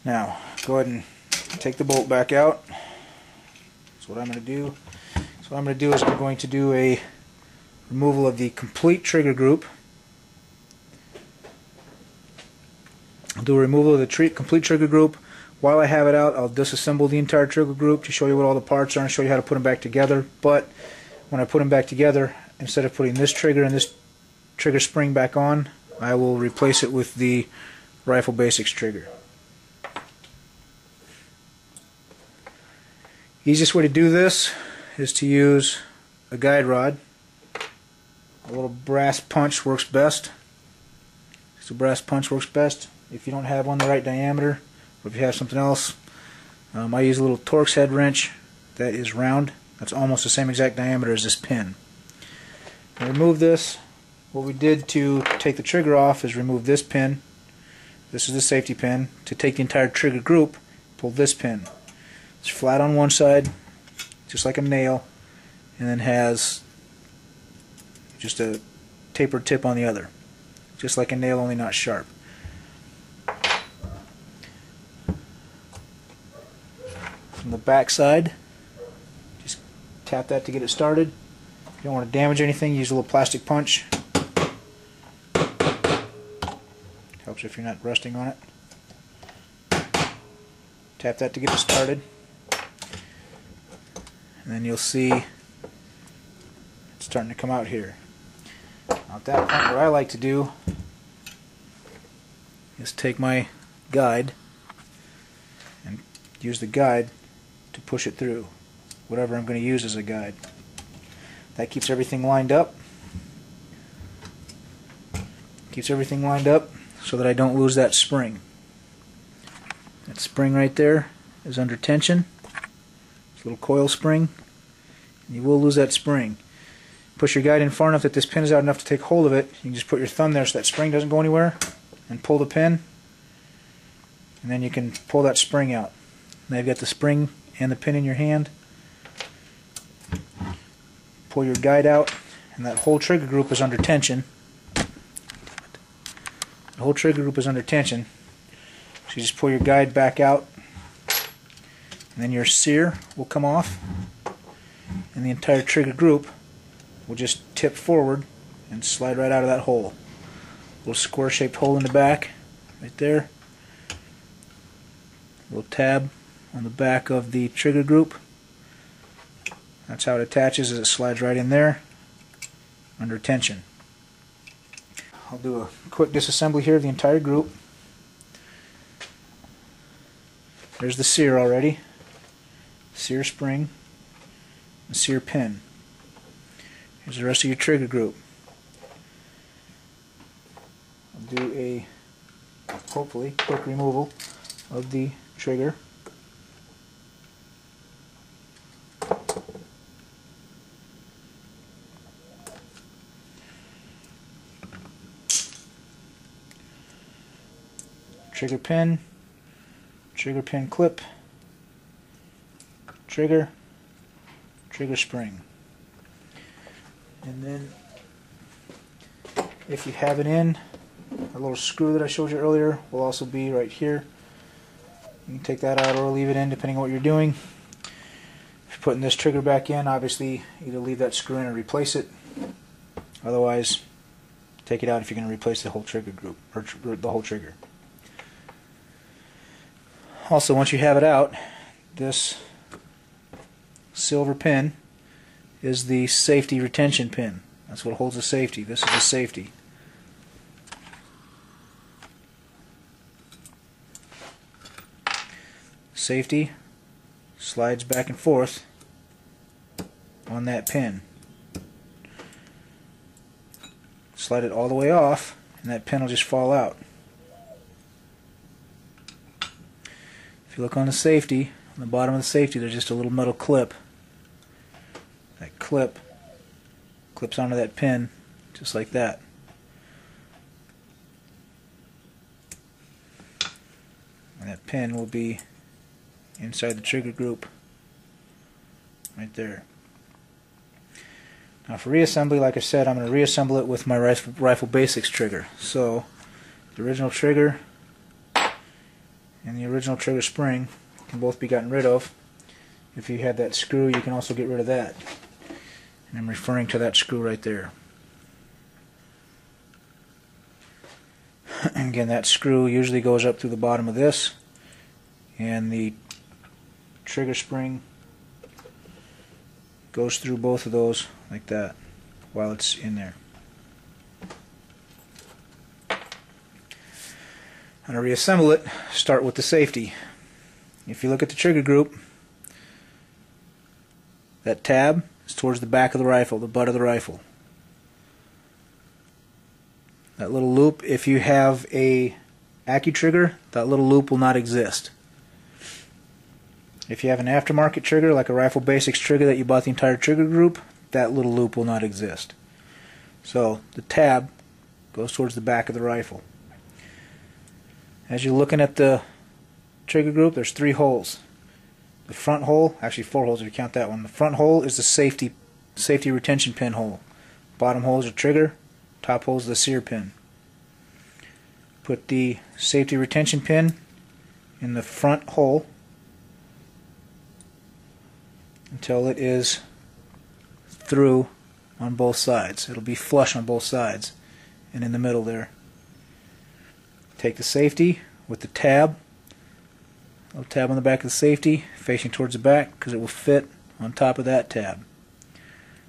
Now, go ahead and take the bolt back out. That's what I'm going to do. So what I'm going to do is I'm going to do a removal of the complete trigger group. I'll do a removal of the complete trigger group. While I have it out, I'll disassemble the entire trigger group to show you what all the parts are and show you how to put them back together. But when I put them back together, instead of putting this trigger and this trigger spring back on, I will replace it with the Rifle Basics trigger. Easiest way to do this is to use a guide rod. A little brass punch works best. So brass punch works best. If you don't have one the right diameter, or if you have something else, I use a little Torx head wrench that is round. That's almost the same exact diameter as this pin. Now remove this. What we did to take the trigger off is remove this pin. This is the safety pin. To take the entire trigger group, pull this pin. It's flat on one side, just like a nail, and then has just a tapered tip on the other. Just like a nail, only not sharp. From the back side, just tap that to get it started. If you don't want to damage anything, use a little plastic punch. Helps if you're not rusting on it. Tap that to get it started. And then you'll see it's starting to come out here. Now at that point, what I like to do is take my guide and use the guide to push it through whatever I'm going to use as a guide. That keeps everything lined up. Keeps everything lined up so that I don't lose that spring. That spring right there is under tension. It's a little coil spring. You will lose that spring. Push your guide in far enough that this pin is out enough to take hold of it. You can just put your thumb there so that spring doesn't go anywhere, and pull the pin, and then you can pull that spring out. Now you've got the spring and the pin in your hand. Pull your guide out, and that whole trigger group is under tension. The whole trigger group is under tension. So you just pull your guide back out, and then your sear will come off, and the entire trigger group will just tip forward and slide right out of that hole. Little square shaped hole in the back, right there. Little tab on the back of the trigger group. That's how it attaches, as it slides right in there under tension. I'll do a quick disassembly here of the entire group. There's the sear already. Sear spring, the sear pin. Here's the rest of your trigger group. I'll do a, hopefully, quick removal of the trigger. Trigger pin clip, trigger spring. And then if you have it in, a little screw that I showed you earlier will also be right here. You can take that out or leave it in depending on what you're doing. If you're putting this trigger back in, obviously either leave that screw in or replace it. Otherwise, take it out if you're going to replace the whole trigger group, or the whole trigger. Also, once you have it out, this silver pin is the safety retention pin. That's what holds the safety. This is the safety. Safety slides back and forth on that pin. Slide it all the way off, and that pin will just fall out. If you look on the safety, on the bottom of the safety, there's just a little metal clip. That clip clips onto that pin just like that. And that pin will be inside the trigger group right there. Now for reassembly, like I said, I'm going to reassemble it with my Rifle Basics trigger. So the original trigger and the original trigger spring can both be gotten rid of. If you had that screw, you can also get rid of that. And I'm referring to that screw right there. Again, that screw usually goes up through the bottom of this, and the trigger spring goes through both of those like that while it's in there. And to reassemble it, start with the safety. If you look at the trigger group, that tab is towards the back of the rifle, the butt of the rifle. That little loop, if you have a AccuTrigger, that little loop will not exist. If you have an aftermarket trigger, like a Rifle Basics trigger that you bought the entire trigger group, that little loop will not exist. So the tab goes towards the back of the rifle. As you're looking at the trigger group, there's 3 holes. The front hole, actually 4 holes if you count that one. The front hole is the safety retention pin hole. Bottom hole is the trigger. Top hole is the sear pin. Put the safety retention pin in the front hole until it is through on both sides. It'll be flush on both sides and in the middle there. Take the safety with the tab, little tab on the back of the safety facing towards the back because it will fit on top of that tab.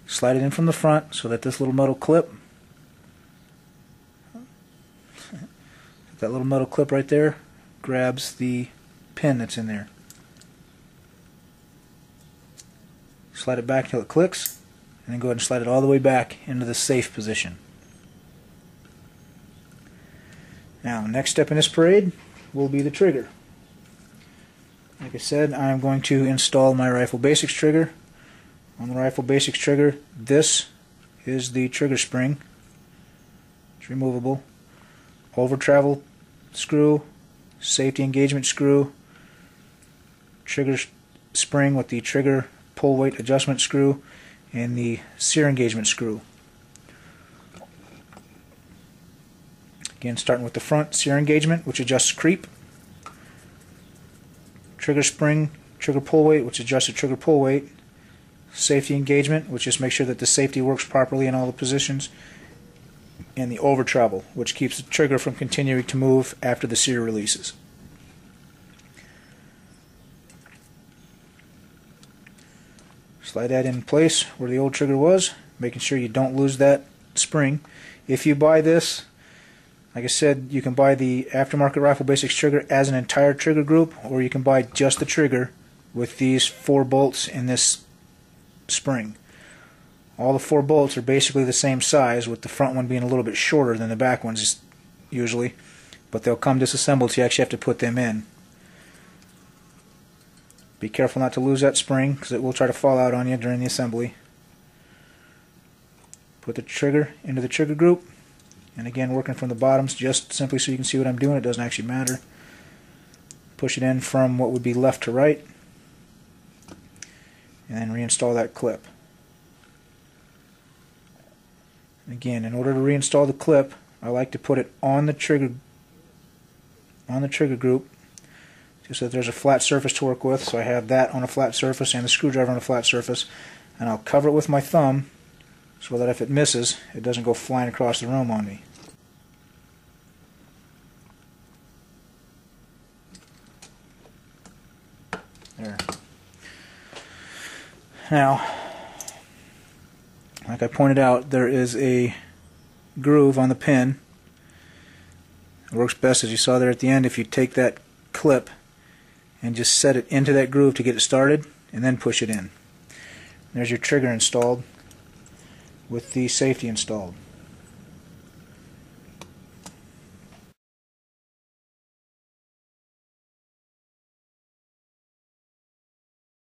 Slide it in from the front so that this little metal clip, that little metal clip right there, grabs the pin that's in there. Slide it back until it clicks, and then go ahead and slide it all the way back into the safe position. Now, next step in this parade will be the trigger. Like I said, I'm going to install my Rifle Basics trigger. On the Rifle Basics trigger, this is the trigger spring. It's removable. Over travel screw, safety engagement screw, trigger spring with the trigger pull weight adjustment screw, and the sear engagement screw. Again, starting with the front sear engagement, which adjusts creep, trigger spring, trigger pull weight, which adjusts the trigger pull weight, safety engagement, which just makes sure that the safety works properly in all the positions, and the over travel, which keeps the trigger from continuing to move after the sear releases. Slide that in place where the old trigger was, making sure you don't lose that spring. If you buy this, like I said, you can buy the aftermarket Rifle Basics trigger as an entire trigger group, or you can buy just the trigger with these 4 bolts in this spring. All the 4 bolts are basically the same size, with the front one being a little bit shorter than the back ones usually, but they'll come disassembled, so you actually have to put them in. Be careful not to lose that spring, because it will try to fall out on you during the assembly. Put the trigger into the trigger group, and again, working from the bottoms, just simply so you can see what I'm doing. It doesn't actually matter. Push it in from what would be left to right, and then reinstall that clip. Again, in order to reinstall the clip, I like to put it on the trigger group, just so that there's a flat surface to work with. So I have that on a flat surface and the screwdriver on a flat surface, and I'll cover it with my thumb so that if it misses, it doesn't go flying across the room on me. There. Now, like I pointed out, there is a groove on the pin. It works best, as you saw there at the end, if you take that clip and just set it into that groove to get it started, and then push it in. There's your trigger installed with the safety installed.